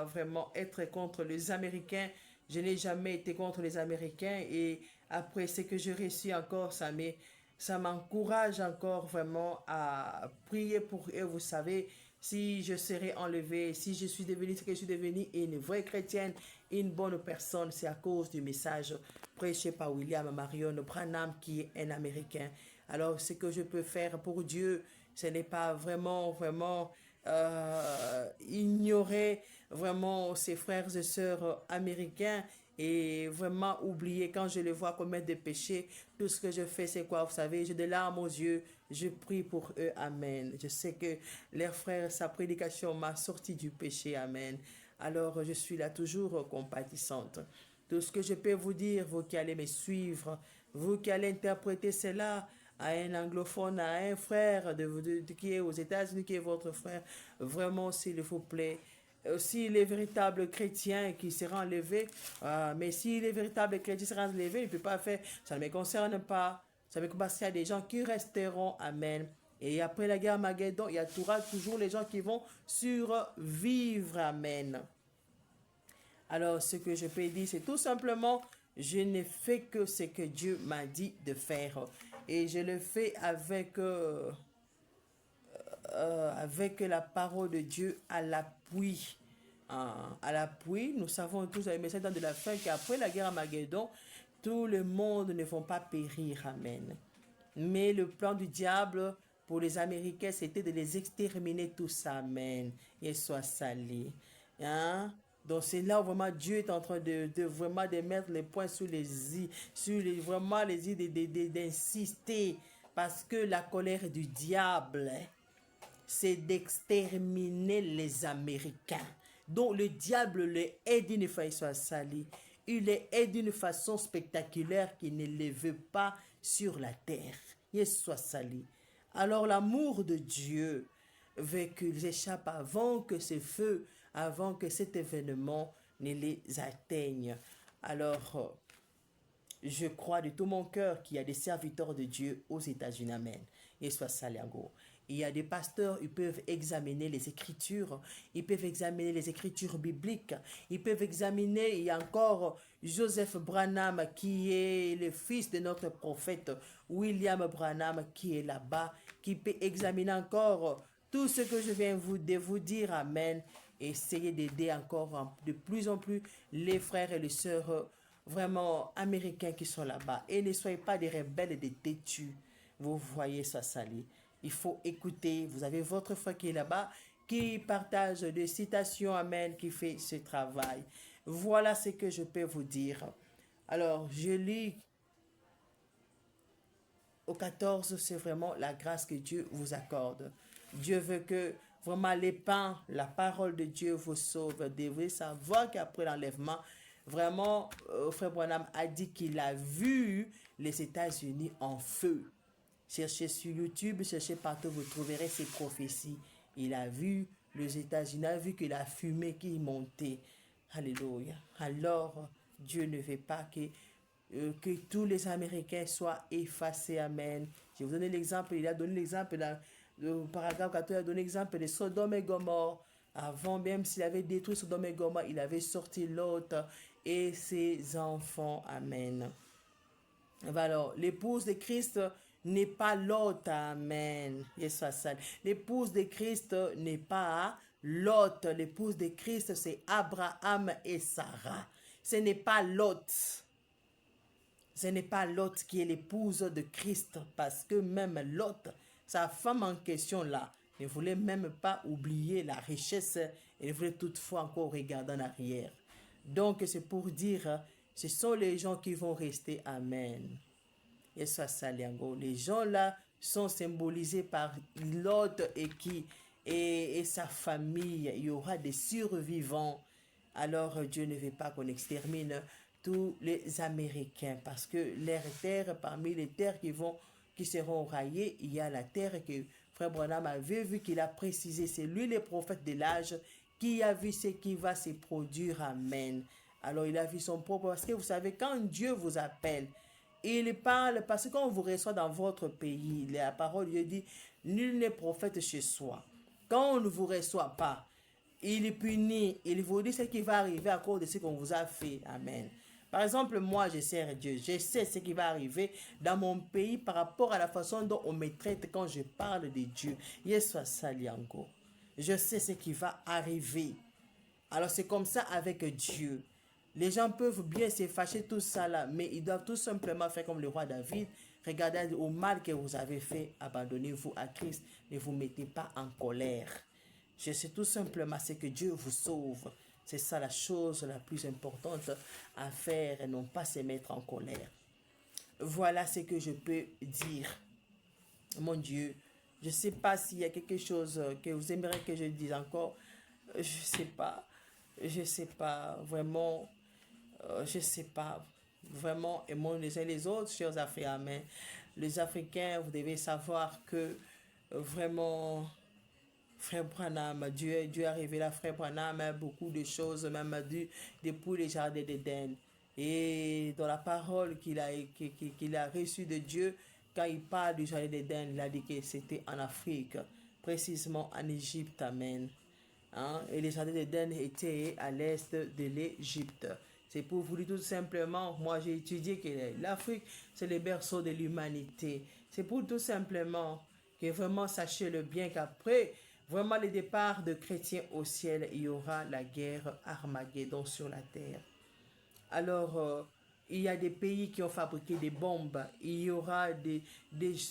vraiment être contre les Américains. Je n'ai jamais été contre les Américains et après ce que j'ai reçu encore, ça m'encourage encore vraiment à prier pour eux. Vous savez, si je serais enlevé, si je suis devenu ce que je suis devenu, une vraie chrétienne, une bonne personne, c'est à cause du message prêché par William Marion Branham qui est un Américain. Alors, ce que je peux faire pour Dieu, ce n'est pas vraiment ignorer vraiment ses frères et sœurs américains et vraiment oublier quand je les vois commettre des péchés. Tout ce que je fais, c'est quoi? Vous savez, j'ai des larmes aux yeux. Je prie pour eux. Amen. Je sais que leurs frères, sa prédication m'a sorti du péché. Amen. Alors, je suis là toujours compatissante. Tout ce que je peux vous dire, vous qui allez me suivre, vous qui allez interpréter cela à un anglophone, à un frère qui est aux États-Unis, qui est votre frère, vraiment, s'il vous plaît, s'il est véritable chrétien qui sera enlevé, mais s'il est véritable chrétien qui sera enlevé, il ne peut pas faire, ça ne me concerne pas. Ça veut dire qu'il y a des gens qui resteront, amen. Et après la guerre Magédon, il y aura toujours les gens qui vont survivre, amen. Alors, ce que je peux dire, c'est tout simplement, je ne fais que ce que Dieu m'a dit de faire. Et je le fais avec la parole de Dieu à l'appui. À l'appui, nous savons tous les messages de la fin qu'après la guerre à Magédon, tout le monde ne va pas périr. Amen. Mais le plan du diable pour les Américains, c'était de les exterminer tous. Amen. Et soit sali. Hein? Donc c'est là où vraiment Dieu est en train vraiment de mettre les points sur les i, vraiment les i, d'insister. Parce que la colère du diable, c'est d'exterminer les Américains. Donc le diable les aide d'une façon salie. Il les aide d'une façon spectaculaire qu'il ne les veut pas sur la terre. Il soit sali. Alors l'amour de Dieu veut qu'ils échappent avant que ce feu, avant que cet événement ne les atteigne. Alors, je crois de tout mon cœur qu'il y a des serviteurs de Dieu aux États-Unis. Amen. Et soit saliago. Il y a des pasteurs, ils peuvent examiner les Écritures, ils peuvent examiner les Écritures bibliques, ils peuvent examiner, il y a encore Joseph Branham qui est le fils de notre prophète William Branham qui est là-bas, qui peut examiner encore tout ce que je viens de vous dire. Amen. Essayez d'aider encore de plus en plus les frères et les sœurs vraiment américains qui sont là-bas. Et ne soyez pas des rebelles et des têtus. Vous voyez ça sali. Il faut écouter. Vous avez votre frère qui est là-bas, qui partage des citations, amen, qui fait ce travail. Voilà ce que je peux vous dire. Alors, je lis au 14, c'est vraiment la grâce que Dieu vous accorde. Dieu veut que vraiment les pains, la parole de Dieu vous sauve. Vous devez savoir qu'après l'enlèvement, vraiment, Frère Branham a dit qu'il a vu les États-Unis en feu. Cherchez sur YouTube, cherchez partout, vous trouverez ces prophéties. Il a vu les États-Unis, il a vu que la fumée qui montait. Alléluia. Alors, Dieu ne veut pas que tous les Américains soient effacés. Amen. Je vais vous donner l'exemple. Il a donné l'exemple dans le paragraphe 14, il a donné l'exemple de Sodome et Gomorrhe. Avant même s'il avait détruit Sodome et Gomorrhe, il avait sorti Lot et ses enfants. Amen. Alors, l'épouse de Christ n'est pas Lot. Amen. L'épouse de Christ n'est pas Lot. L'épouse de Christ, c'est Abraham et Sarah. Ce n'est pas Lot. Ce n'est pas Lot qui est l'épouse de Christ, parce que même Lot, sa femme en question là, ne voulait même pas oublier la richesse et ne voulait toutefois encore regarder en arrière. Donc c'est pour dire, ce sont les gens qui vont rester. Amen. Et ça, Saliango. Les gens là sont symbolisés par Lot et sa famille. Il y aura des survivants. Alors Dieu ne veut pas qu'on extermine tous les Américains, parce que les terres, parmi les terres qui seront raillées, il y a la terre que Frère Branham avait vu, qu'il a précisé. C'est lui le prophète de l'âge qui a vu ce qui va se produire. Amen. Alors il a vu son propre, parce que vous savez, quand Dieu vous appelle, il parle, parce que quand on vous reçoit dans votre pays, la parole Dieu dit, nul n'est prophète chez soi. Quand on ne vous reçoit pas, il punit, il vous dit ce qui va arriver à cause de ce qu'on vous a fait. Amen. Par exemple, moi, je sers Dieu. Je sais ce qui va arriver dans mon pays par rapport à la façon dont on me traite quand je parle de Dieu. Yeswa Saliango. Je sais ce qui va arriver. Alors, c'est comme ça avec Dieu. Les gens peuvent bien se fâcher tout ça là, mais ils doivent tout simplement faire comme le roi David. Regardez au mal que vous avez fait, abandonnez-vous à Christ. Ne vous mettez pas en colère. Je sais tout simplement c'est que Dieu vous sauve. C'est ça la chose la plus importante à faire et non pas se mettre en colère. Voilà ce que je peux dire. Mon Dieu, je ne sais pas s'il y a quelque chose que vous aimeriez que je dise encore. Je ne sais pas. Je ne sais pas. Vraiment, je ne sais pas. Vraiment, aimons les uns les autres, chers Africains. Mais les Africains, vous devez savoir que vraiment... Frère Branham, Dieu a révélé à Frère Branham beaucoup de choses, même depuis les jardins d'Éden. Et dans la parole qu'il a reçue de Dieu, quand il parle du jardin d'Éden, il a dit que c'était en Afrique, précisément en Égypte. Amen. Hein? Et les jardins d'Éden étaient à l'est de l'Égypte. C'est pour vous dire tout simplement, moi j'ai étudié que l'Afrique, c'est le berceau de l'humanité. C'est pour tout simplement que vraiment sachez le bien qu'après, vraiment le départ de chrétiens au ciel, il y aura la guerre Armageddon sur la terre. Alors, il y a des pays qui ont fabriqué des bombes, il y aura des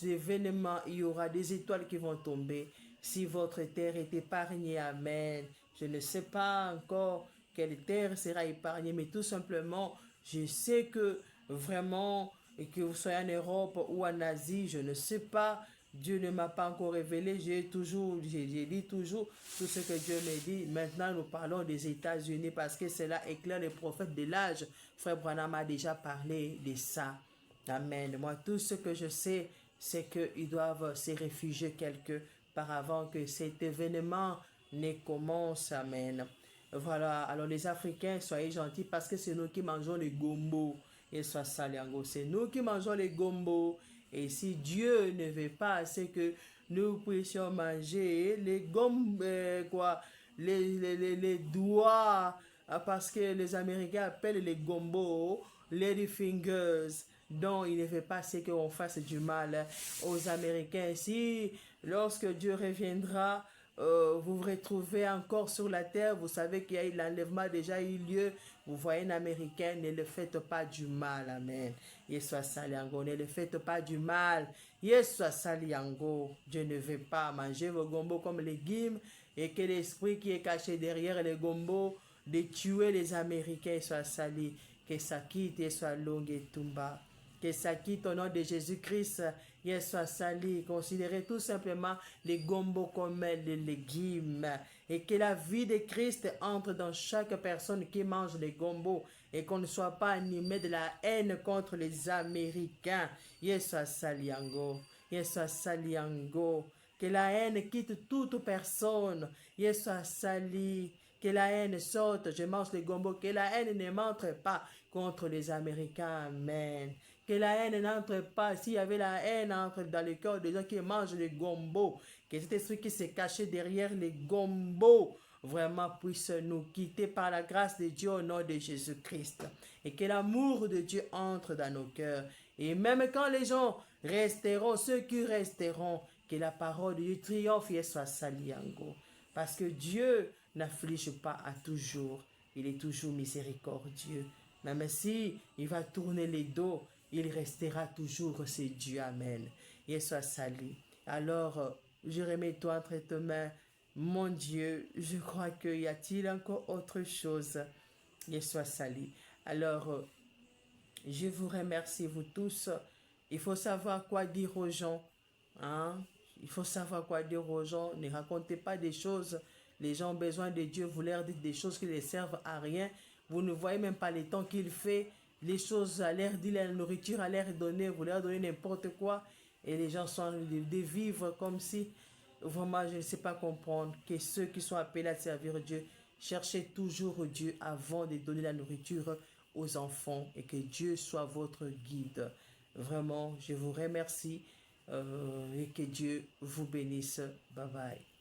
événements, il y aura des étoiles qui vont tomber. Si votre terre est épargnée, amen. Je ne sais pas encore quelle terre sera épargnée, mais tout simplement, je sais que vraiment, que vous soyez en Europe ou en Asie, je ne sais pas. Dieu ne m'a pas encore révélé. J'ai dit toujours tout ce que Dieu me dit. Maintenant, nous parlons des États-Unis parce que cela éclaire les prophètes de l'âge. Frère Branham a déjà parlé de ça. Amen. Moi, tout ce que je sais, c'est qu'ils doivent se réfugier quelque part avant que cet événement ne commence. Amen. Voilà. Alors, les Africains, soyez gentils parce que c'est nous qui mangeons les gombo. Et soit saliango. C'est nous qui mangeons les gombo. Et si Dieu ne veut pas, c'est que nous puissions manger les gommes, les doigts, parce que les Américains appellent les gombo, lady fingers. Donc, il ne veut pas, c'est qu'on fasse du mal aux Américains. Si, lorsque Dieu reviendra, vous vous retrouvez encore sur la terre, vous savez qu'il y a eu l'enlèvement déjà eu lieu, vous voyez un Américain, ne le faites pas du mal, amen. Yeswa saliango, ne le faites pas du mal. Yeswa saliango, Dieu ne veut pas manger vos gombos comme légumes et que l'esprit qui est caché derrière les gombos de tuer les Américains soit sali, que ça quitte et soit long et tumba. Que ça quitte au nom de Jésus-Christ, soit sali. Considérez tout simplement les gombos comme des légumes. Et que la vie de Christ entre dans chaque personne qui mange les gombos. Et qu'on ne soit pas animé de la haine contre les Américains. Soit saliango. Soit saliango. Que la haine quitte toute personne. Soit sali. Que la haine sorte. Je mange les gombos. Que la haine ne m'entre pas contre les Américains. Amen. Que la haine n'entre pas. S'il y avait la haine entre dans le cœur des gens qui mangent les gombos, que cet esprit qui s'est caché derrière les gombos vraiment puisse nous quitter par la grâce de Dieu au nom de Jésus-Christ. Et que l'amour de Dieu entre dans nos cœurs. Et même quand les gens resteront, ceux qui resteront, que la parole de Dieu triomphe et soit saliango. Parce que Dieu n'afflige pas à toujours. Il est toujours miséricordieux. Même si il va tourner les dos, il restera toujours c'est Dieu. Amen. Et soit sali. Alors, je remets toi entre tes mains. Mon Dieu, je crois qu'il y a-t-il encore autre chose. Et soit sali. Alors, je vous remercie, vous tous. Il faut savoir quoi dire aux gens. Hein? Il faut savoir quoi dire aux gens. Ne racontez pas des choses. Les gens ont besoin de Dieu. Vous leur dites des choses qui ne servent à rien. Vous ne voyez même pas les temps qu'il fait. Les choses à l'air dit, la nourriture à l'air donner. Vous leur donnez n'importe quoi. Et les gens sont de vivre comme si, vraiment, je ne sais pas comprendre que ceux qui sont appelés à servir Dieu, cherchez toujours Dieu avant de donner la nourriture aux enfants et que Dieu soit votre guide. Vraiment, je vous remercie et que Dieu vous bénisse. Bye bye.